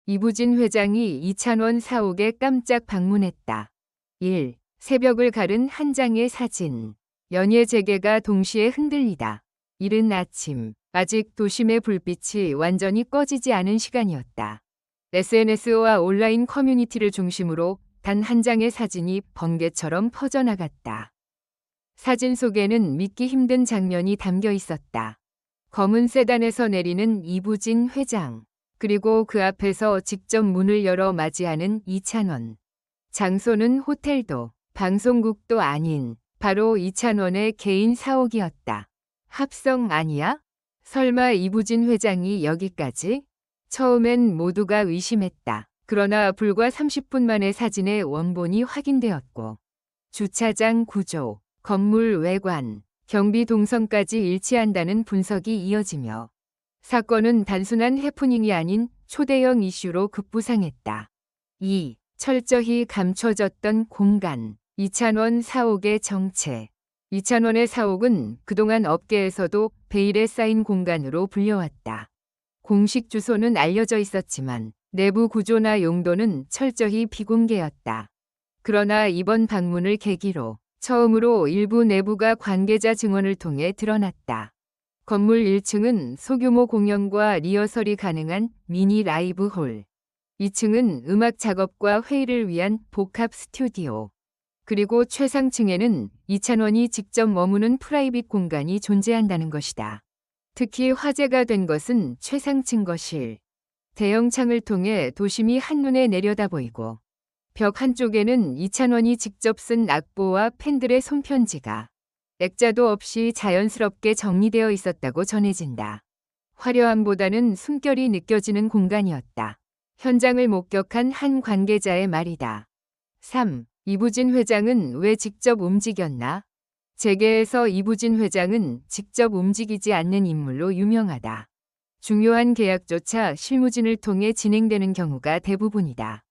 이부진 회장이 이찬원 사옥에 깜짝 방문했다. 1. 새벽을 가른 한 장의 사진. 연예 재계가 동시에 흔들리다. 이른 아침, 아직 도심의 불빛이 완전히 꺼지지 않은 시간이었다. SNS와 온라인 커뮤니티를 중심으로 단 한 장의 사진이 번개처럼 퍼져나갔다. 사진 속에는 믿기 힘든 장면이 담겨 있었다. 검은 세단에서 내리는 이부진 회장, 그리고 그 앞에서 직접 문을 열어 맞이하는 이찬원. 장소는 호텔도 방송국도 아닌 바로 이찬원의 개인 사옥이었다. 합성 아니야? 설마 이부진 회장이 여기까지? 처음엔 모두가 의심했다. 그러나 불과 30분 만에 사진의 원본이 확인되었고 주차장 구조, 건물 외관, 경비 동선까지 일치한다는 분석이 이어지며 사건은 단순한 해프닝이 아닌 초대형 이슈로 급부상했다. 2. 철저히 감춰졌던 공간. 이찬원 사옥의 정체. 이찬원의 사옥은 그동안 업계에서도 베일에 쌓인 공간으로 불려왔다. 공식 주소는 알려져 있었지만 내부 구조나 용도는 철저히 비공개였다. 그러나 이번 방문을 계기로 처음으로 일부 내부가 관계자 증언을 통해 드러났다. 건물 1층은 소규모 공연과 리허설이 가능한 미니 라이브 홀, 2층은 음악 작업과 회의를 위한 복합 스튜디오, 그리고 최상층에는 이찬원이 직접 머무는 프라이빗 공간이 존재한다는 것이다. 특히 화제가 된 것은 최상층 거실. 대형 창을 통해 도심이 한눈에 내려다 보이고 벽 한쪽에는 이찬원이 직접 쓴 악보와 팬들의 손편지가 액자도 없이 자연스럽게 정리되어 있었다고 전해진다. 화려함보다는 숨결이 느껴지는 공간이었다. 현장을 목격한 한 관계자의 말이다. 3. 이부진 회장은 왜 직접 움직였나? 재계에서 이부진 회장은 직접 움직이지 않는 인물로 유명하다. 중요한 계약조차 실무진을 통해 진행되는 경우가 대부분이다.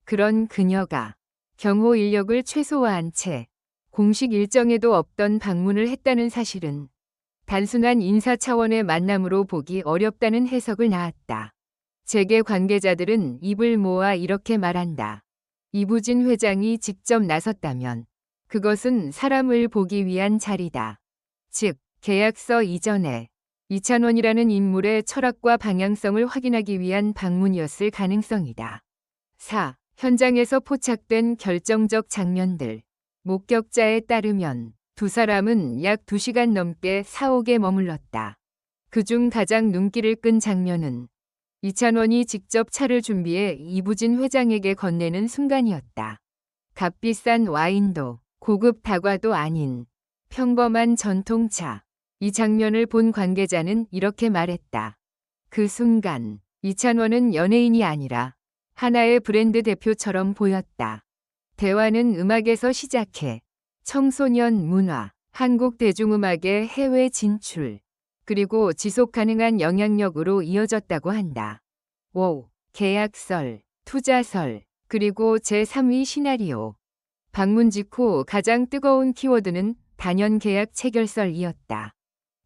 그런 그녀가 경호 인력을 최소화한 채 공식 일정에도 없던 방문을 했다는 사실은 단순한 인사 차원의 만남으로 보기 어렵다는 해석을 낳았다. 재계 관계자들은 입을 모아 이렇게 말한다. 이부진 회장이 직접 나섰다면 그것은 사람을 보기 위한 자리다. 즉, 계약서 이전에 이찬원이라는 인물의 철학과 방향성을 확인하기 위한 방문이었을 가능성이다. 4. 현장에서 포착된 결정적 장면들. 목격자에 따르면 두 사람은 약 2시간 넘게 사옥에 머물렀다. 그중 가장 눈길을 끈 장면은 이찬원이 직접 차를 준비해 이부진 회장에게 건네는 순간이었다. 값비싼 와인도 고급 다과도 아닌 평범한 전통차. 이 장면을 본 관계자는 이렇게 말했다. 그 순간 이찬원은 연예인이 아니라 하나의 브랜드 대표처럼 보였다. 대화는 음악에서 시작해 청소년 문화, 한국 대중음악의 해외 진출, 그리고 지속 가능한 영향력으로 이어졌다고 한다. 5. 계약설, 투자설, 그리고 제3위 시나리오. 방문 직후 가장 뜨거운 키워드는 단연 계약 체결설이었다.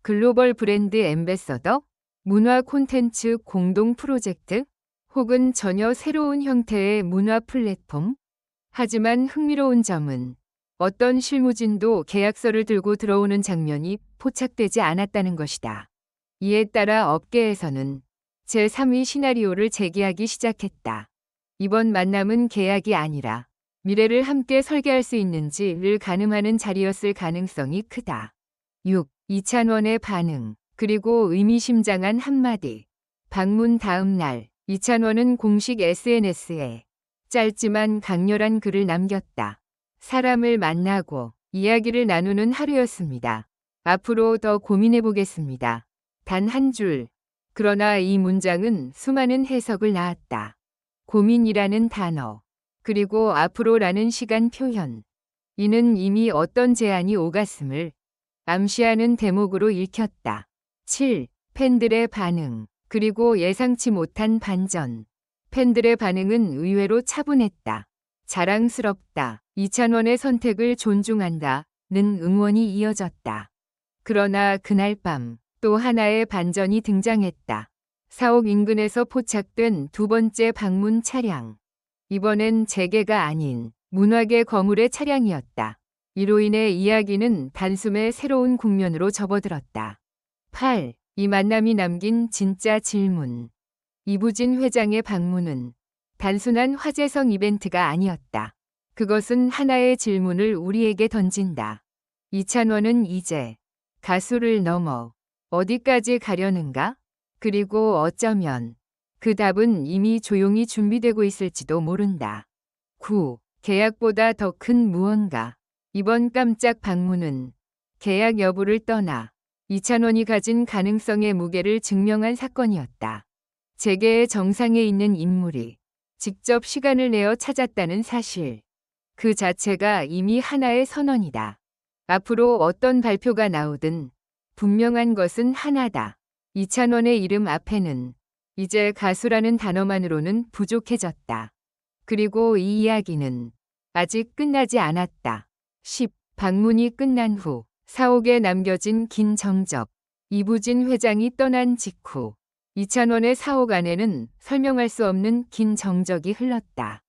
글로벌 브랜드 앰베서더, 문화 콘텐츠 공동 프로젝트, 혹은 전혀 새로운 형태의 문화 플랫폼? 하지만 흥미로운 점은 어떤 실무진도 계약서를 들고 들어오는 장면이 포착되지 않았다는 것이다. 이에 따라 업계에서는 제3위 시나리오를 제기하기 시작했다. 이번 만남은 계약이 아니라 미래를 함께 설계할 수 있는지를 가늠하는 자리였을 가능성이 크다. 6. 이찬원의 반응, 그리고 의미심장한 한마디. 방문 다음 날, 이찬원은 공식 SNS에 짧지만 강렬한 글을 남겼다. 사람을 만나고 이야기를 나누는 하루였습니다. 앞으로 더 고민해보겠습니다. 단 한 줄. 그러나 이 문장은 수많은 해석을 낳았다. 고민이라는 단어, 그리고 앞으로라는 시간 표현. 이는 이미 어떤 제안이 오갔음을 암시하는 대목으로 읽혔다. 7. 팬들의 반응, 그리고 예상치 못한 반전. 팬들의 반응은 의외로 차분했다. 자랑스럽다. 이찬원의 선택을 존중한다. 는 응원이 이어졌다. 그러나 그날 밤 또 하나의 반전이 등장했다. 사옥 인근에서 포착된 두 번째 방문 차량. 이번엔 재계가 아닌 문화계 거물의 차량이었다. 이로 인해 이야기는 단숨에 새로운 국면으로 접어들었다. 8. 이 만남이 남긴 진짜 질문. 이부진 회장의 방문은 단순한 화제성 이벤트가 아니었다. 그것은 하나의 질문을 우리에게 던진다. 이찬원은 이제 가수를 넘어 어디까지 가려는가? 그리고 어쩌면 그 답은 이미 조용히 준비되고 있을지도 모른다. 9. 계약보다 더 큰 무언가. 이번 깜짝 방문은 계약 여부를 떠나 이찬원이 가진 가능성의 무게를 증명한 사건이었다. 재계의 정상에 있는 인물이 직접 시간을 내어 찾았다는 사실. 그 자체가 이미 하나의 선언이다. 앞으로 어떤 발표가 나오든 분명한 것은 하나다. 이찬원의 이름 앞에는 이제 가수라는 단어만으로는 부족해졌다. 그리고 이 이야기는 아직 끝나지 않았다. 10. 방문이 끝난 후 사옥에 남겨진 긴 정적. 이부진 회장이 떠난 직후 이찬원의 사옥 안에는 설명할 수 없는 긴 정적이 흘렀다.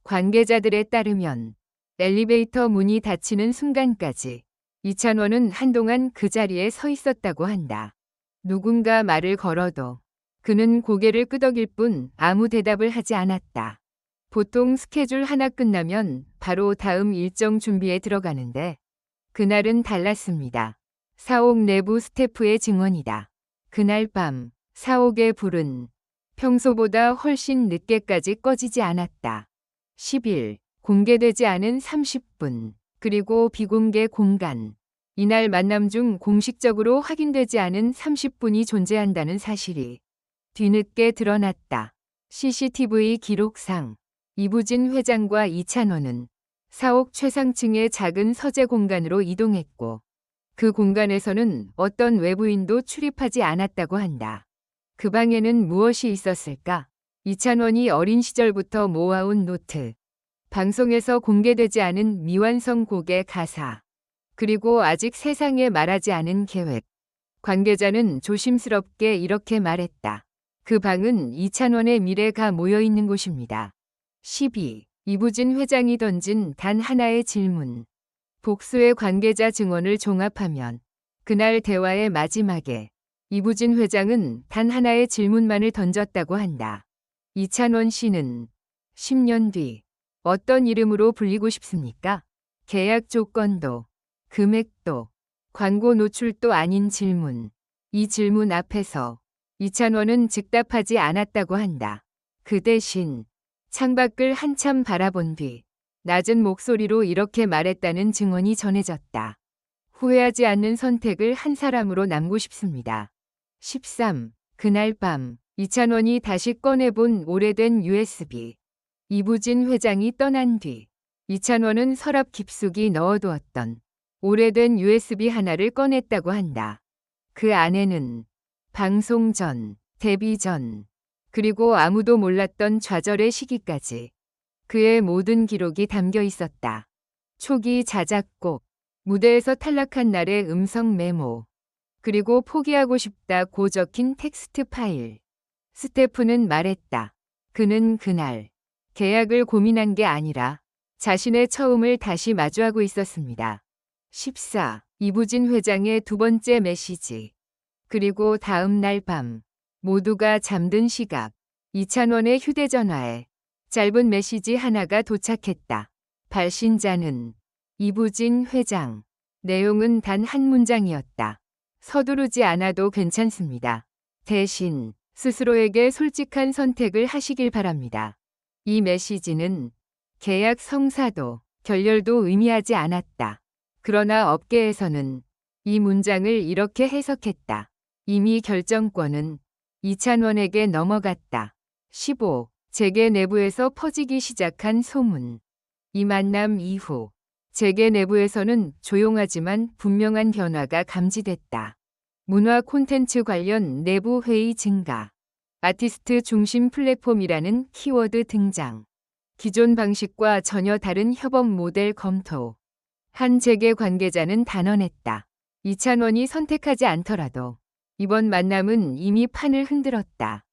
관계자들에 따르면 엘리베이터 문이 닫히는 순간까지 이찬원은 한동안 그 자리에 서 있었다고 한다. 누군가 말을 걸어도 그는 고개를 끄덕일 뿐 아무 대답을 하지 않았다. 보통 스케줄 하나 끝나면 바로 다음 일정 준비에 들어가는데 그날은 달랐습니다. 사옥 내부 스태프의 증언이다. 그날 밤 사옥의 불은 평소보다 훨씬 늦게까지 꺼지지 않았다. 10일 공개되지 않은 30분 그리고 비공개 공간. 이날 만남 중 공식적으로 확인되지 않은 30분이 존재한다는 사실이 뒤늦게 드러났다. CCTV 기록상 이부진 회장과 이찬원은 사옥 최상층의 작은 서재 공간으로 이동했고 그 공간에서는 어떤 외부인도 출입하지 않았다고 한다. 그 방에는 무엇이 있었을까? 이찬원이 어린 시절부터 모아온 노트, 방송에서 공개되지 않은 미완성 곡의 가사, 그리고 아직 세상에 말하지 않은 계획. 관계자는 조심스럽게 이렇게 말했다. 그 방은 이찬원의 미래가 모여있는 곳입니다. 12. 이부진 회장이 던진 단 하나의 질문. 복수의 관계자 증언을 종합하면 그날 대화의 마지막에 이부진 회장은 단 하나의 질문만을 던졌다고 한다. 이찬원 씨는 10년 뒤 어떤 이름으로 불리고 싶습니까? 계약 조건도, 금액도, 광고 노출도 아닌 질문. 이 질문 앞에서 이찬원은 즉답하지 않았다고 한다. 그 대신 창밖을 한참 바라본 뒤 낮은 목소리로 이렇게 말했다는 증언이 전해졌다. 후회하지 않는 선택을 한 사람으로 남고 싶습니다. 13. 그날 밤 이찬원이 다시 꺼내본 오래된 USB. 이부진 회장이 떠난 뒤 이찬원은 서랍 깊숙이 넣어두었던 오래된 USB 하나를 꺼냈다고 한다. 그 안에는 방송 전, 데뷔 전, 그리고 아무도 몰랐던 좌절의 시기까지 그의 모든 기록이 담겨 있었다. 초기 자작곡, 무대에서 탈락한 날의 음성 메모, 그리고 포기하고 싶다고 적힌 텍스트 파일. 스테프는 말했다. 그는 그날 계약을 고민한 게 아니라 자신의 처음을 다시 마주하고 있었습니다. 14. 이부진 회장의 두 번째 메시지. 그리고 다음 날 밤 모두가 잠든 시각 이찬원의 휴대전화에 짧은 메시지 하나가 도착했다. 발신자는 이부진 회장. 내용은 단 한 문장이었다. 서두르지 않아도 괜찮습니다. 대신 스스로에게 솔직한 선택을 하시길 바랍니다. 이 메시지는 계약 성사도 결렬도 의미하지 않았다. 그러나 업계에서는 이 문장을 이렇게 해석했다. 이미 결정권은 이찬원에게 넘어갔다. 15. 재계 내부에서 퍼지기 시작한 소문. 이 만남 이후 재계 내부에서는 조용하지만 분명한 변화가 감지됐다. 문화 콘텐츠 관련 내부 회의 증가. 아티스트 중심 플랫폼이라는 키워드 등장. 기존 방식과 전혀 다른 협업 모델 검토. 한 재계 관계자는 단언했다. 이찬원이 선택하지 않더라도 이번 만남은 이미 판을 흔들었다.